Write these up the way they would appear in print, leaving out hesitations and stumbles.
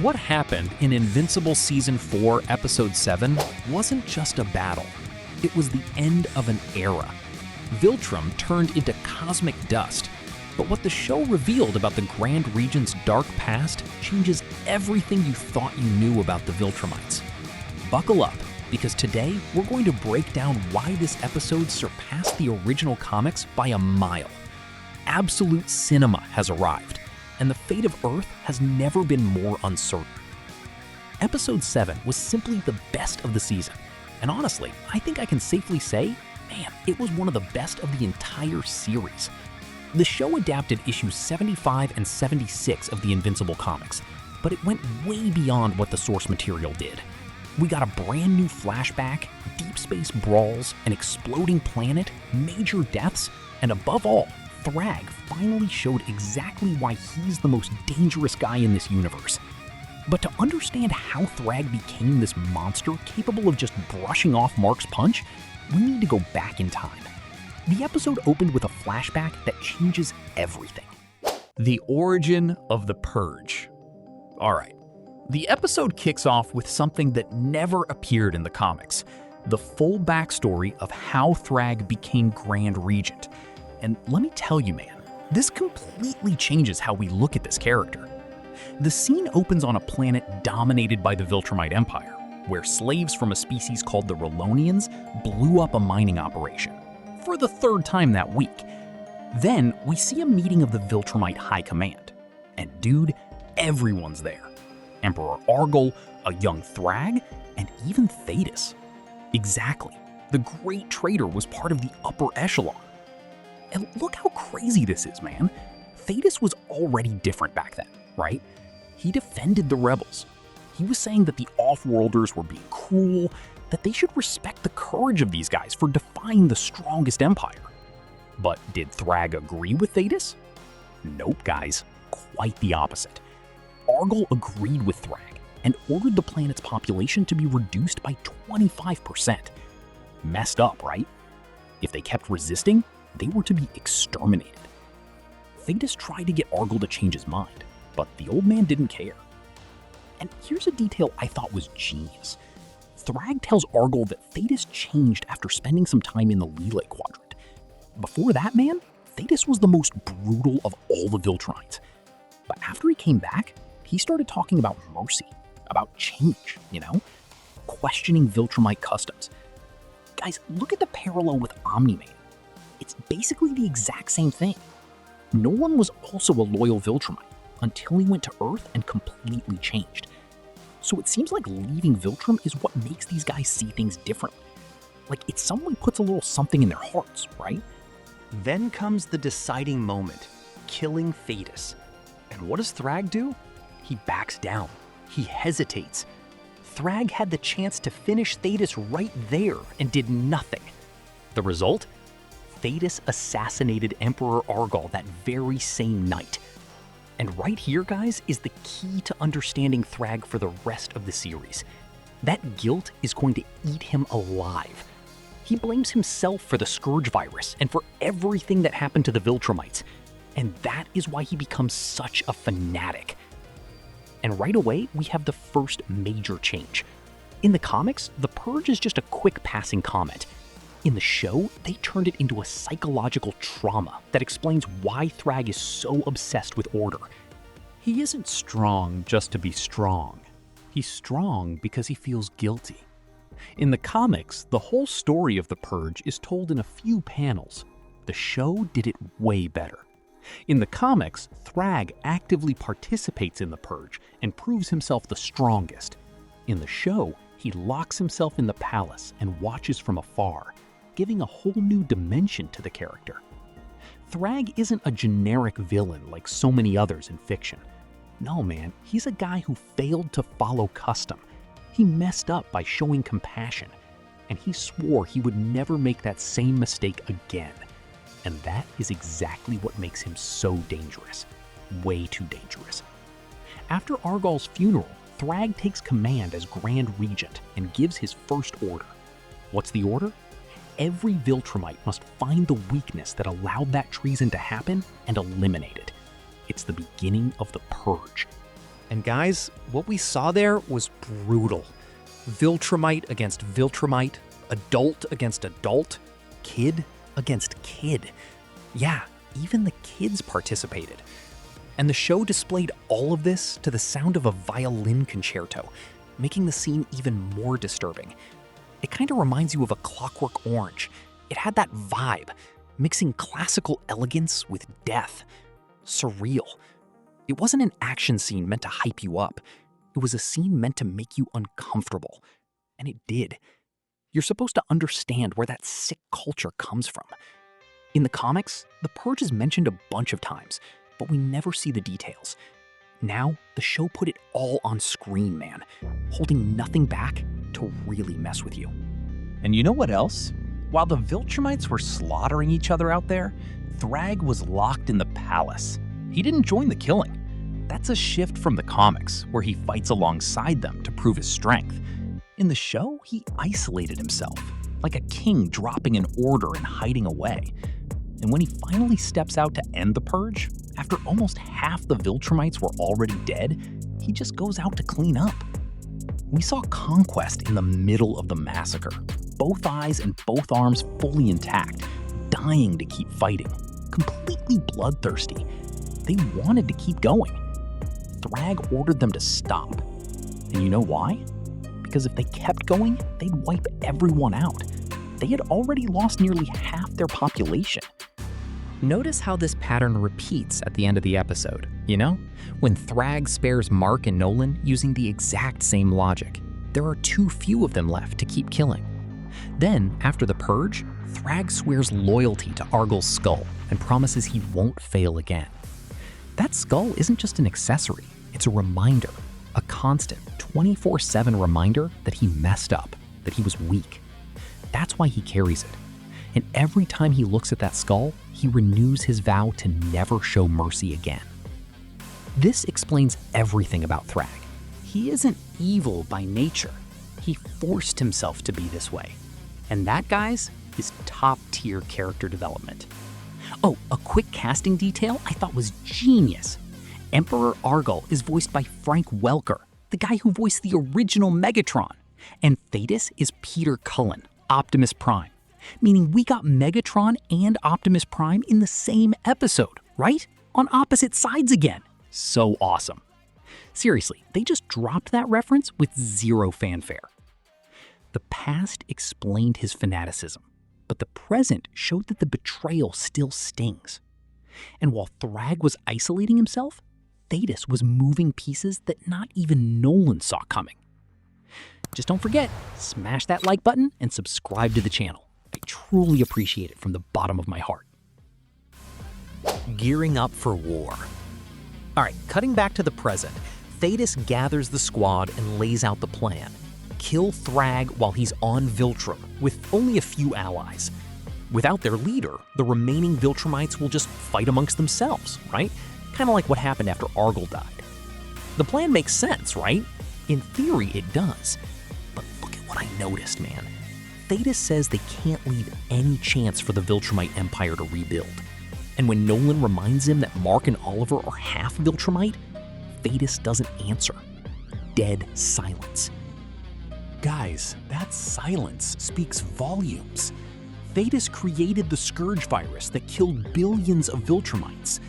What happened in Invincible Season 4, Episode 7 wasn't just a battle. It was the end of an era. Viltrum turned into cosmic dust, but what the show revealed about the Grand Regent's dark past changes everything you thought you knew about the Viltrumites. Buckle up, because today we're going to break down why this episode surpassed the original comics by a mile. Absolute cinema has arrived, and the fate of Earth has never been more uncertain. Episode 7 was simply the best of the season, and honestly, I think I can safely say, man, it was one of the best of the entire series. The show adapted issues 75 and 76 of the Invincible comics, but it went way beyond what the source material did. We got a brand new flashback, deep space brawls, an exploding planet, major deaths, and above all, Thragg finally showed exactly why he's the most dangerous guy in this universe. But to understand how Thragg became this monster capable of just brushing off Mark's punch, we need to go back in time. The episode opened with a flashback that changes everything. The origin of the Purge. Alright, the episode kicks off with something that never appeared in the comics, the full backstory of how Thragg became Grand Regent. And let me tell you, man, this completely changes how we look at this character. The scene opens on a planet dominated by the Viltrumite Empire, where slaves from a species called the Rolonians blew up a mining operation, for the third time that week. Then we see a meeting of the Viltrumite High Command, and dude, everyone's there. Emperor Argol, a young Thragg, and even Thaedus. Exactly, the Great Traitor was part of the upper echelon. And look how crazy this is, man. Thaedus was already different back then, right? He defended the rebels. He was saying that the off-worlders were being cruel, that they should respect the courage of these guys for defying the strongest empire. But did Thragg agree with Thaedus? Nope, guys. Quite the opposite. Argol agreed with Thragg and ordered the planet's population to be reduced by 25%. Messed up, right? If they kept resisting, they were to be exterminated. Thaedus tried to get Argol to change his mind, but the old man didn't care. And here's a detail I thought was genius. Thragg tells Argol that Thaedus changed after spending some time in the Lele Quadrant. Before that, man, Thaedus was the most brutal of all the Viltrumites. But after he came back, he started talking about mercy, about change, questioning Viltrumite customs. Guys, look at the parallel with Omni-Man. It's basically the exact same thing. Nolan was also a loyal Viltrumite until he went to Earth and completely changed. So it seems like leaving Viltrum is what makes these guys see things differently. Like it some way puts a little something in their hearts, right? Then comes the deciding moment, killing Thaedus. And what does Thragg do? He backs down. He hesitates. Thragg had the chance to finish Thaedus right there and did nothing. The result? Thaedus assassinated Emperor Argol that very same night. And right here, guys, is the key to understanding Thragg for the rest of the series. That guilt is going to eat him alive. He blames himself for the Scourge virus and for everything that happened to the Viltrumites. And that is why he becomes such a fanatic. And right away, we have the first major change. In the comics, the Purge is just a quick passing comment. In the show, they turned it into a psychological trauma that explains why Thragg is so obsessed with order. He isn't strong just to be strong. He's strong because he feels guilty. In the comics, the whole story of the Purge is told in a few panels. The show did it way better. In the comics, Thragg actively participates in the Purge and proves himself the strongest. In the show, he locks himself in the palace and watches from afar, giving a whole new dimension to the character. Thragg isn't a generic villain like so many others in fiction. No, man, he's a guy who failed to follow custom. He messed up by showing compassion, and he swore he would never make that same mistake again. And that is exactly what makes him so dangerous. Way too dangerous. After Argol's funeral, Thragg takes command as Grand Regent and gives his first order. What's the order? Every Viltrumite must find the weakness that allowed that treason to happen and eliminate it. It's the beginning of the Purge. And guys, what we saw there was brutal. Viltrumite against Viltrumite, adult against adult, kid against kid. Yeah, even the kids participated. And the show displayed all of this to the sound of a violin concerto, making the scene even more disturbing. It kind of reminds you of A Clockwork Orange. It had that vibe, mixing classical elegance with death. Surreal. It wasn't an action scene meant to hype you up. It was a scene meant to make you uncomfortable. And it did. You're supposed to understand where that sick culture comes from. In the comics, the Purge is mentioned a bunch of times, but we never see the details. Now, the show put it all on screen, man, holding nothing back to really mess with you. And you know what else? While the Viltrumites were slaughtering each other out there, Thragg was locked in the palace. He didn't join the killing. That's a shift from the comics, where he fights alongside them to prove his strength. In the show, he isolated himself, like a king dropping an order and hiding away. And when he finally steps out to end the Purge, after almost half the Viltrumites were already dead, he just goes out to clean up. We saw conquest in the middle of the massacre, both eyes and both arms fully intact, dying to keep fighting, completely bloodthirsty. They wanted to keep going. Thragg ordered them to stop. And you know why? Because if they kept going, they'd wipe everyone out. They had already lost nearly half their population. Notice how this pattern repeats at the end of the episode, you know? When Thragg spares Mark and Nolan using the exact same logic. There are too few of them left to keep killing. Then, after the Purge, Thragg swears loyalty to Argyl's skull and promises he won't fail again. That skull isn't just an accessory, it's a reminder, a constant 24/7 reminder that he messed up, that he was weak. That's why he carries it. And every time he looks at that skull, he renews his vow to never show mercy again. This explains everything about Thragg. He isn't evil by nature. He forced himself to be this way. And that, guys, is top-tier character development. Oh, a quick casting detail I thought was genius. Emperor Argyl is voiced by Frank Welker, the guy who voiced the original Megatron. And Thaedus is Peter Cullen, Optimus Prime. Meaning we got Megatron and Optimus Prime in the same episode, right? On opposite sides again. So awesome. Seriously, they just dropped that reference with zero fanfare. The past explained his fanaticism, but the present showed that the betrayal still stings. And while Thragg was isolating himself, Thaedus was moving pieces that not even Nolan saw coming. Just don't forget, smash that like button and subscribe to the channel. I truly appreciate it from the bottom of my heart. Gearing up for war. All right, cutting back to the present, Thaedus gathers the squad and lays out the plan. Kill Thragg while he's on Viltrum, with only a few allies. Without their leader, the remaining Viltrumites will just fight amongst themselves, right? Kind of like what happened after Argyl died. The plan makes sense, right? In theory, it does. But look at what I noticed, man. Thaedus says they can't leave any chance for the Viltrumite Empire to rebuild. And when Nolan reminds him that Mark and Oliver are half Viltrumite, Thaedus doesn't answer. Dead silence. Guys, that silence speaks volumes. Thaedus created the Scourge virus that killed billions of Viltrumites.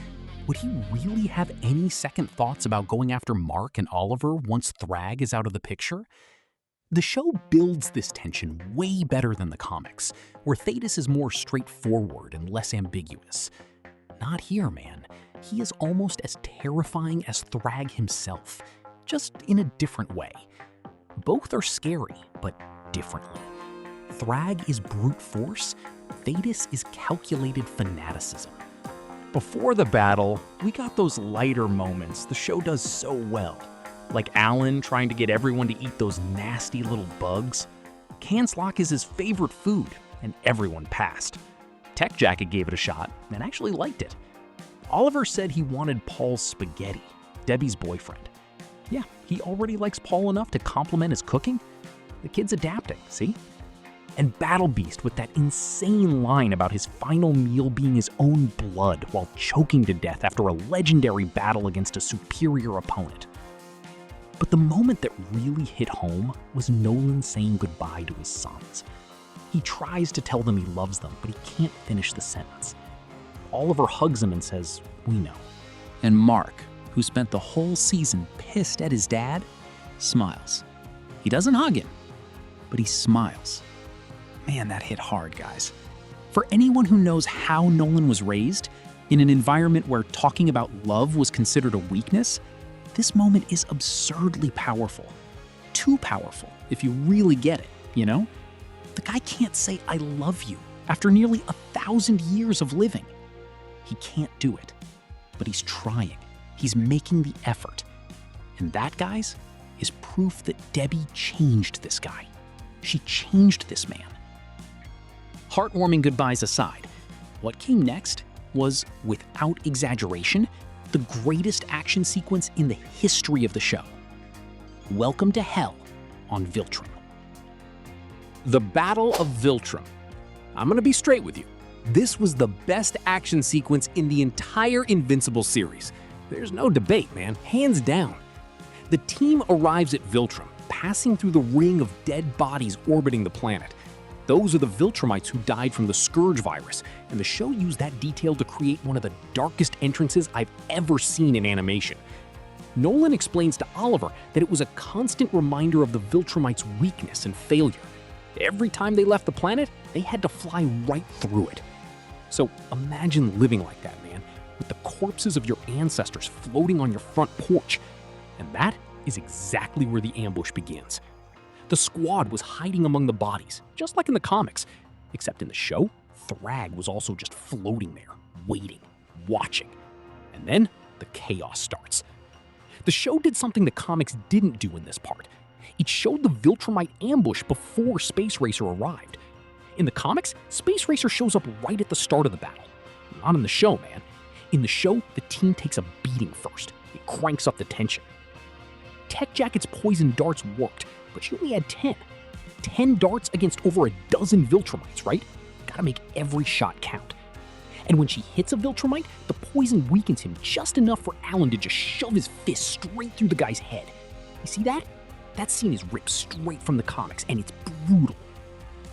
Would he really have any second thoughts about going after Mark and Oliver once Thragg is out of the picture? The show builds this tension way better than the comics, where Thaedus is more straightforward and less ambiguous. Not here, man. He is almost as terrifying as Thragg himself, just in a different way. Both are scary, but differently. Thragg is brute force, Thaedus is calculated fanaticism. Before the battle, we got those lighter moments the show does so well. Like Alan trying to get everyone to eat those nasty little bugs. Canslock is his favorite food, and everyone passed. Tech Jacket gave it a shot, and actually liked it. Oliver said he wanted Paul's spaghetti, Debbie's boyfriend. Yeah, he already likes Paul enough to compliment his cooking. The kid's adapting, see? And Battle Beast with that insane line about his final meal being his own blood while choking to death after a legendary battle against a superior opponent. But the moment that really hit home was Nolan saying goodbye to his sons. He tries to tell them he loves them, but he can't finish the sentence. Oliver hugs him and says, "We know." And Mark, who spent the whole season pissed at his dad, smiles. He doesn't hug him, but he smiles. Man, that hit hard, guys. For anyone who knows how Nolan was raised, in an environment where talking about love was considered a weakness, this moment is absurdly powerful. Too powerful, if you really get it, you know? The guy can't say, "I love you," after nearly 1,000 years of living. He can't do it, but he's trying. He's making the effort. And that, guys, is proof that Debbie changed this guy. She changed this man. Heartwarming goodbyes aside, what came next was, without exaggeration, the greatest action sequence in the history of the show. Welcome to Hell on Viltrum. The Battle of Viltrum. I'm gonna be straight with you. This was the best action sequence in the entire Invincible series. There's no debate, man, hands down. The team arrives at Viltrum, passing through the ring of dead bodies orbiting the planet. Those are the Viltrumites who died from the Scourge virus, and the show used that detail to create one of the darkest entrances I've ever seen in animation. Nolan explains to Oliver that it was a constant reminder of the Viltrumites' weakness and failure. Every time they left the planet, they had to fly right through it. So imagine living like that, man, with the corpses of your ancestors floating on your front porch. And that is exactly where the ambush begins. The squad was hiding among the bodies, just like in the comics. Except in the show, Thragg was also just floating there, waiting, watching. And then the chaos starts. The show did something the comics didn't do in this part. It showed the Viltrumite ambush before Space Racer arrived. In the comics, Space Racer shows up right at the start of the battle. Not in the show, man. In the show, the team takes a beating first. It cranks up the tension. Tech Jacket's poison darts worked, but she only had 10. 10 darts against over a dozen Viltrumites, right? Gotta make every shot count. And when she hits a Viltrumite, the poison weakens him just enough for Alan to just shove his fist straight through the guy's head. You see that? That scene is ripped straight from the comics, and it's brutal.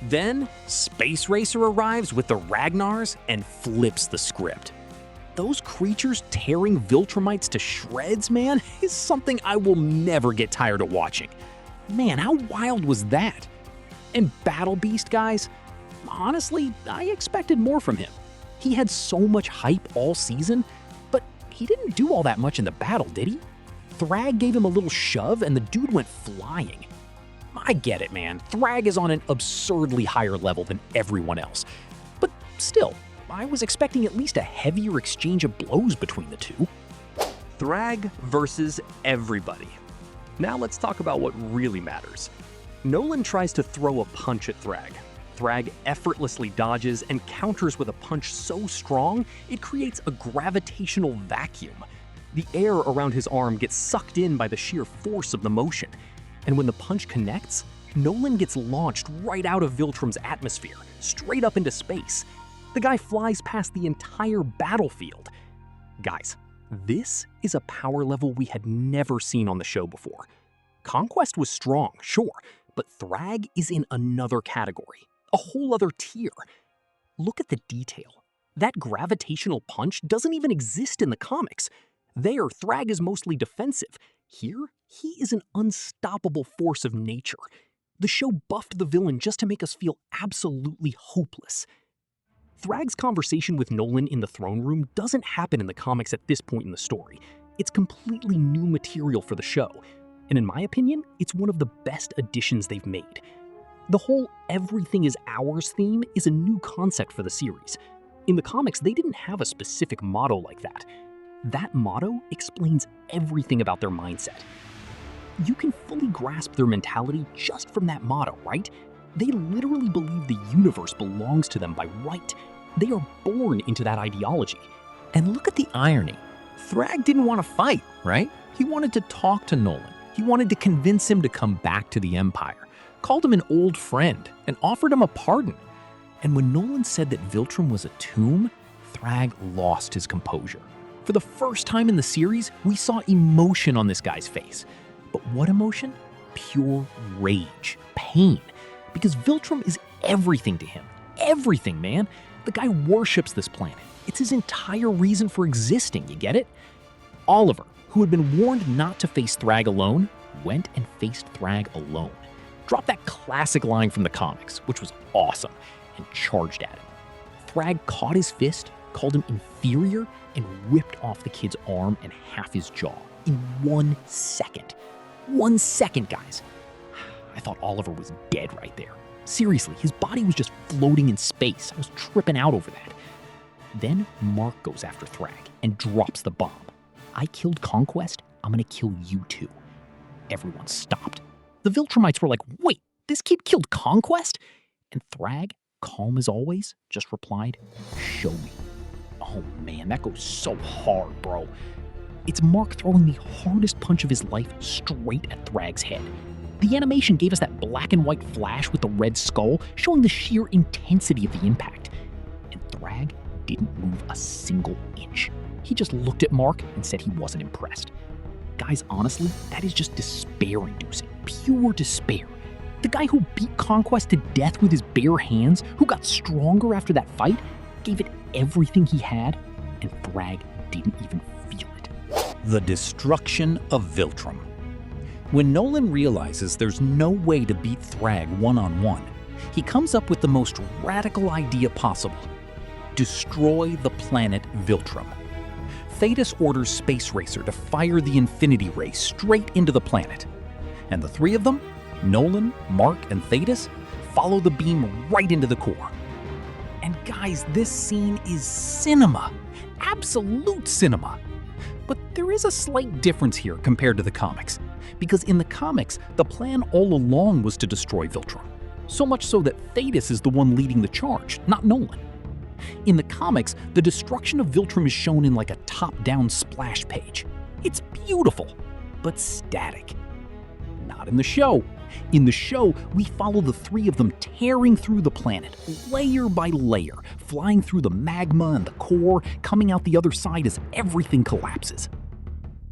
Then, Space Racer arrives with the Ragnars and flips the script. Those creatures tearing Viltrumites to shreds, man, is something I will never get tired of watching. Man, how wild was that? And Battle Beast, guys, honestly, I expected more from him. He had so much hype all season, but he didn't do all that much in the battle, did he? Thragg gave him a little shove and the dude went flying. I get it, man. Thragg is on an absurdly higher level than everyone else. But still, I was expecting at least a heavier exchange of blows between the two. Thragg versus everybody. Now let's talk about what really matters. Nolan tries to throw a punch at Thragg. Thragg effortlessly dodges and counters with a punch so strong, it creates a gravitational vacuum. The air around his arm gets sucked in by the sheer force of the motion. And when the punch connects, Nolan gets launched right out of Viltrum's atmosphere, straight up into space. The guy flies past the entire battlefield. Guys, this is a power level we had never seen on the show before. Conquest was strong, sure, but Thragg is in another category, a whole other tier. Look at the detail. That gravitational punch doesn't even exist in the comics. There, Thragg is mostly defensive. Here, he is an unstoppable force of nature. The show buffed the villain just to make us feel absolutely hopeless. Thragg's conversation with Nolan in the throne room doesn't happen in the comics at this point in the story. It's completely new material for the show, and in my opinion, it's one of the best additions they've made. The whole "everything is ours" theme is a new concept for the series. In the comics, they didn't have a specific motto like that. That motto explains everything about their mindset. You can fully grasp their mentality just from that motto, right? They literally believe the universe belongs to them by right. They are born into that ideology. And look at the irony. Thragg didn't want to fight, right? He wanted to talk to Nolan. He wanted to convince him to come back to the Empire, called him an old friend, and offered him a pardon. And when Nolan said that Viltrum was a tomb, Thragg lost his composure. For the first time in the series, we saw emotion on this guy's face. But what emotion? Pure rage, pain. Because Viltrum is everything to him. Everything, man. The guy worships this planet. It's his entire reason for existing, you get it? Oliver, who had been warned not to face Thragg alone, went and faced Thragg alone. Dropped that classic line from the comics, which was awesome, and charged at him. Thragg caught his fist, called him inferior, and ripped off the kid's arm and half his jaw in 1 second. 1 second, guys. I thought Oliver was dead right there. Seriously, his body was just floating in space. I was tripping out over that. Then Mark goes after Thragg and drops the bomb. I killed Conquest, I'm gonna kill you too. Everyone stopped. The Viltrumites were like, wait, this kid killed Conquest? And Thragg, calm as always, just replied, show me. Oh man, that goes so hard, bro. It's Mark throwing the hardest punch of his life straight at Thragg's head. The animation gave us that black and white flash with the red skull, showing the sheer intensity of the impact. And Thragg didn't move a single inch. He just looked at Mark and said he wasn't impressed. Guys, honestly, that is just despair-inducing. Pure despair. The guy who beat Conquest to death with his bare hands, who got stronger after that fight, gave it everything he had, and Thragg didn't even feel it. The destruction of Viltrum. When Nolan realizes there's no way to beat Thragg one-on-one, he comes up with the most radical idea possible. Destroy the planet Viltrum. Thaedus orders Space Racer to fire the Infinity Ray straight into the planet. And the three of them, Nolan, Mark, and Thaedus, follow the beam right into the core. And guys, this scene is cinema. Absolute cinema. But there is a slight difference here compared to the comics. Because in the comics, the plan all along was to destroy Viltrum. So much so that Thaedus is the one leading the charge, not Nolan. In the comics, the destruction of Viltrum is shown in like a top-down splash page. It's beautiful, but static. Not in the show. In the show, we follow the three of them tearing through the planet, layer by layer, flying through the magma and the core, coming out the other side as everything collapses.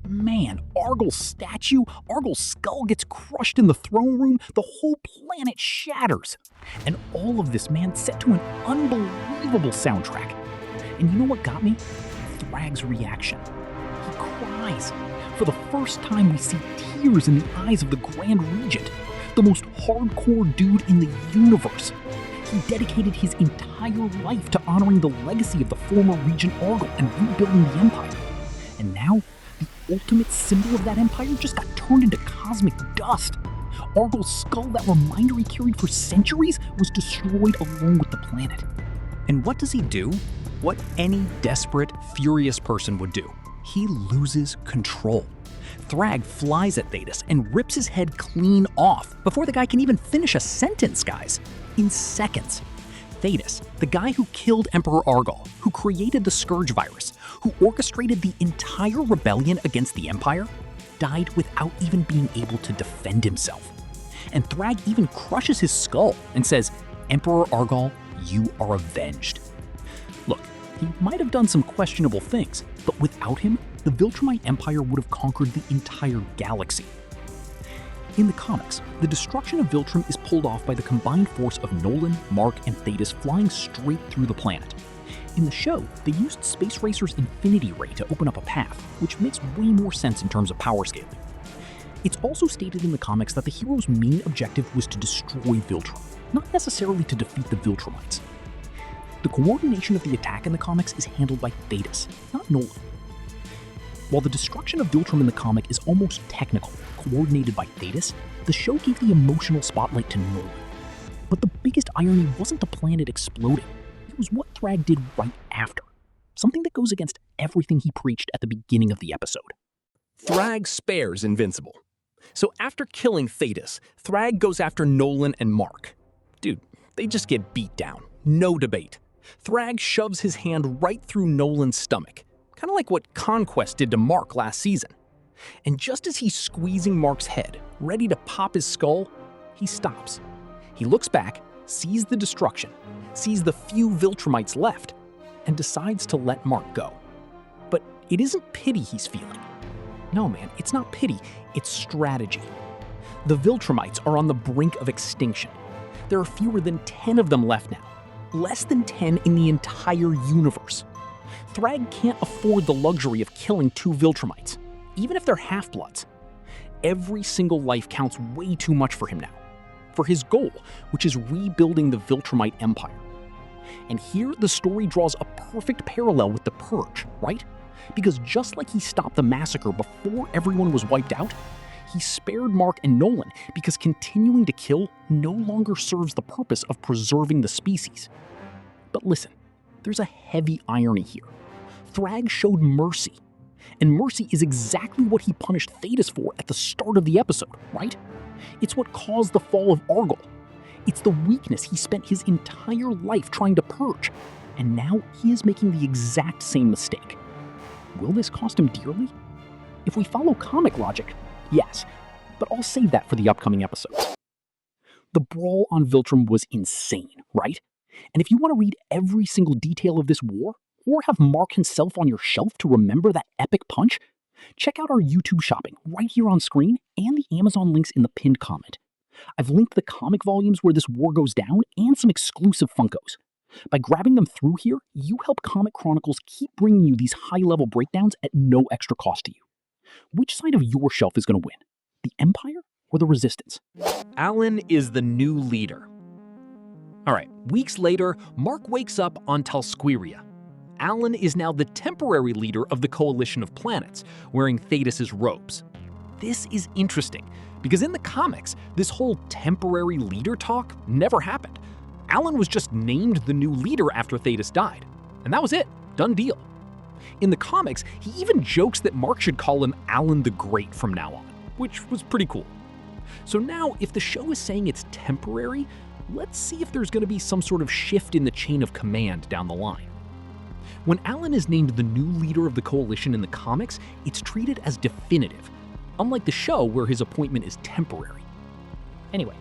Man, Argyl's statue, Argyl's skull gets crushed in the throne room, the whole planet shatters. And all of this, man, set to an unbelievable soundtrack. And you know what got me? Thragg's reaction. He cries. For the first time, we see tears in the eyes of the Grand Regent, the most hardcore dude in the universe. He dedicated his entire life to honoring the legacy of the former Regent Argyl and rebuilding the Empire. And now, the ultimate symbol of that empire just got turned into cosmic dust. Argyl's skull, that reminder he carried for centuries, was destroyed along with the planet. And what does he do? What any desperate, furious person would do. He loses control. Thragg flies at Thaedus and rips his head clean off before the guy can even finish a sentence, guys. In seconds. Thaedus, the guy who killed Emperor Argyl, who created the Scourge virus, who orchestrated the entire rebellion against the Empire, died without even being able to defend himself. And Thragg even crushes his skull and says, "Emperor Argyl, you are avenged." Look, he might have done some questionable things, but without him, the Viltrumite Empire would have conquered the entire galaxy. In the comics, the destruction of Viltrum is pulled off by the combined force of Nolan, Mark, and Thaedus flying straight through the planet. In the show, they used Space Racer's Infinity Ray to open up a path, which makes way more sense in terms of power scaling. It's also stated in the comics that the hero's main objective was to destroy Viltrum, not necessarily to defeat the Viltrumites. The coordination of the attack in the comics is handled by Thaedus, not Nolan. While the destruction of Viltrum in the comic is almost technical, coordinated by Thaedus, the show gave the emotional spotlight to Nolan. But the biggest irony wasn't the planet exploding, it was what Thragg did right after. Something that goes against everything he preached at the beginning of the episode. Thragg spares Invincible. So after killing Thaedus, Thragg goes after Nolan and Mark. Dude, they just get beat down. No debate. Thragg shoves his hand right through Nolan's stomach. Kind of like what Conquest did to Mark last season. And just as he's squeezing Mark's head, ready to pop his skull, he stops. He looks back, sees the destruction, sees the few Viltrumites left, and decides to let Mark go. But it isn't pity he's feeling. No, man, it's not pity, it's strategy. The Viltrumites are on the brink of extinction. There are fewer than 10 of them left now. Less than 10 in the entire universe. Thragg can't afford the luxury of killing 2 Viltrumites, even if they're half-bloods. Every single life counts way too much for him now. For his goal, which is rebuilding the Viltrumite Empire. And here, the story draws a perfect parallel with the Purge, right? Because just like he stopped the massacre before everyone was wiped out, he spared Mark and Nolan because continuing to kill no longer serves the purpose of preserving the species. But listen, there's a heavy irony here. Thragg showed mercy. And mercy is exactly what he punished Thaedus for at the start of the episode, right? It's what caused the fall of Argol. It's the weakness he spent his entire life trying to purge. And now he is making the exact same mistake. Will this cost him dearly? If we follow comic logic, yes, but I'll save that for the upcoming episodes. The brawl on Viltrum was insane, right? And if you want to read every single detail of this war, or have Mark himself on your shelf to remember that epic punch, check out our YouTube shopping right here on screen and the Amazon links in the pinned comment. I've linked the comic volumes where this war goes down and some exclusive Funkos. By grabbing them through here, you help Comic Chronicles keep bringing you these high-level breakdowns at no extra cost to you. Which side of your shelf is going to win? The Empire or the Resistance? Alan is the new leader. All right, weeks later, Mark wakes up on Talsquiria. Alan is now the temporary leader of the Coalition of Planets, wearing Thaedus' robes. This is interesting, because in the comics, this whole temporary leader talk never happened. Alan was just named the new leader after Thaedus died. And that was it. Done deal. In the comics, he even jokes that Mark should call him Alan the Great from now on, which was pretty cool. So now, if the show is saying it's temporary, let's see if there's going to be some sort of shift in the chain of command down the line. When Alan is named the new leader of the Coalition in the comics, it's treated as definitive, unlike the show where his appointment is temporary. Anyway,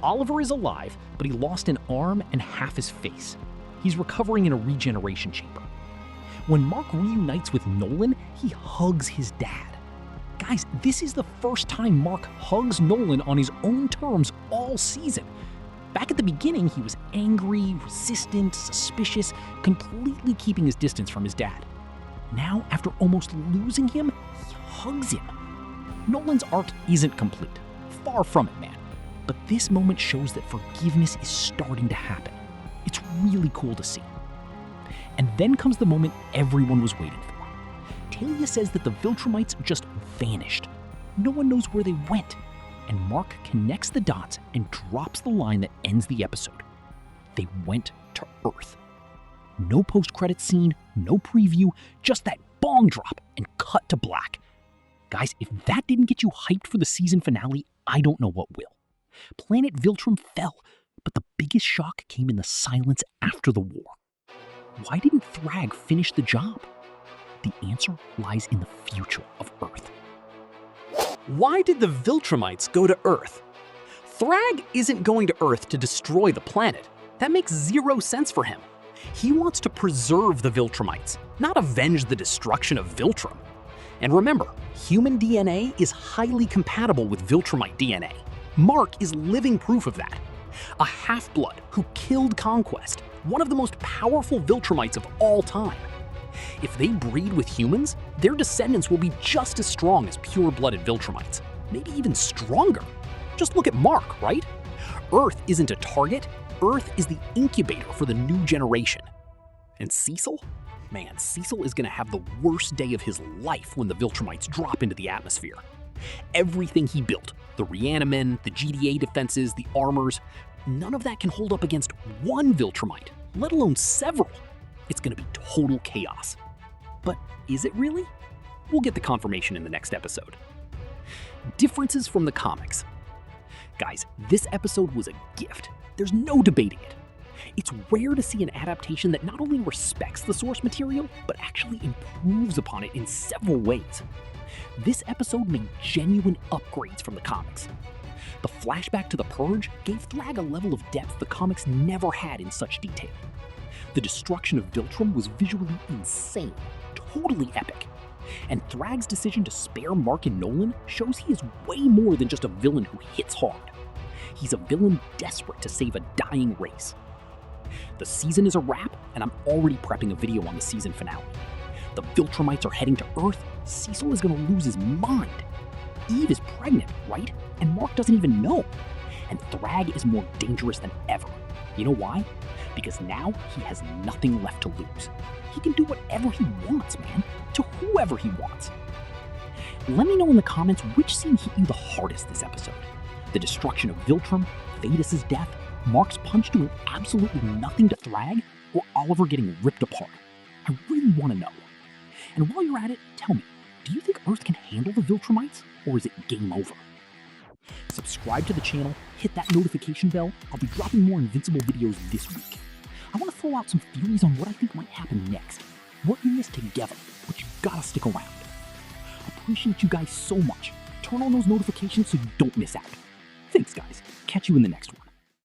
Oliver is alive, but he lost an arm and half his face. He's recovering in a regeneration chamber. When Mark reunites with Nolan, he hugs his dad. Guys, this is the first time Mark hugs Nolan on his own terms all season. Back at the beginning, he was angry, resistant, suspicious, completely keeping his distance from his dad. Now, after almost losing him, he hugs him. Nolan's arc isn't complete. Far from it, man. But this moment shows that forgiveness is starting to happen. It's really cool to see. And then comes the moment everyone was waiting for. Talia says that the Viltrumites just vanished. No one knows where they went. And Mark connects the dots and drops the line that ends the episode. They went to Earth. No post-credits scene, no preview, just that bong drop and cut to black. Guys, if that didn't get you hyped for the season finale, I don't know what will. Planet Viltrum fell, but the biggest shock came in the silence after the war. Why didn't Thragg finish the job? The answer lies in the future of Earth. Why did the Viltrumites go to Earth? Thragg isn't going to Earth to destroy the planet. That makes zero sense for him. He wants to preserve the Viltrumites, not avenge the destruction of Viltrum. And remember, human DNA is highly compatible with Viltrumite DNA. Mark is living proof of that. A half-blood who killed Conquest, one of the most powerful Viltrumites of all time. If they breed with humans, their descendants will be just as strong as pure-blooded Viltrumites, maybe even stronger. Just look at Mark, right? Earth isn't a target, Earth is the incubator for the new generation. And Cecil? Man, Cecil is gonna have the worst day of his life when the Viltrumites drop into the atmosphere. Everything he built, the Reanimen, the GDA defenses, the armors, none of that can hold up against one Viltrumite, let alone several. It's gonna be total chaos. But is it really? We'll get the confirmation in the next episode. Differences from the comics. Guys, this episode was a gift. There's no debating it. It's rare to see an adaptation that not only respects the source material, but actually improves upon it in several ways. This episode made genuine upgrades from the comics. The flashback to the Purge gave Thragg a level of depth the comics never had in such detail. The destruction of Viltrum was visually insane, totally epic. And Thragg's decision to spare Mark and Nolan shows he is way more than just a villain who hits hard. He's a villain desperate to save a dying race. The season is a wrap, and I'm already prepping a video on the season finale. The Viltrumites are heading to Earth, Cecil is gonna lose his mind. Eve is pregnant, right? And Mark doesn't even know. And Thragg is more dangerous than ever. You know why? Because now he has nothing left to lose. He can do whatever he wants, man, to whoever he wants. Let me know in the comments which scene hit you the hardest this episode. The destruction of Viltrum, Thaedus' death, Mark's punch doing absolutely nothing to Thragg, or Oliver getting ripped apart. I really want to know. And while you're at it, tell me, do you think Earth can handle the Viltrumites, or is it game over? Subscribe to the channel, hit that notification bell. I'll be dropping more Invincible videos this week. I want to throw out some theories on what I think might happen next. We're in this together, but you gotta stick around. Appreciate you guys so much. Turn on those notifications so you don't miss out. Thanks, guys. Catch you in the next one.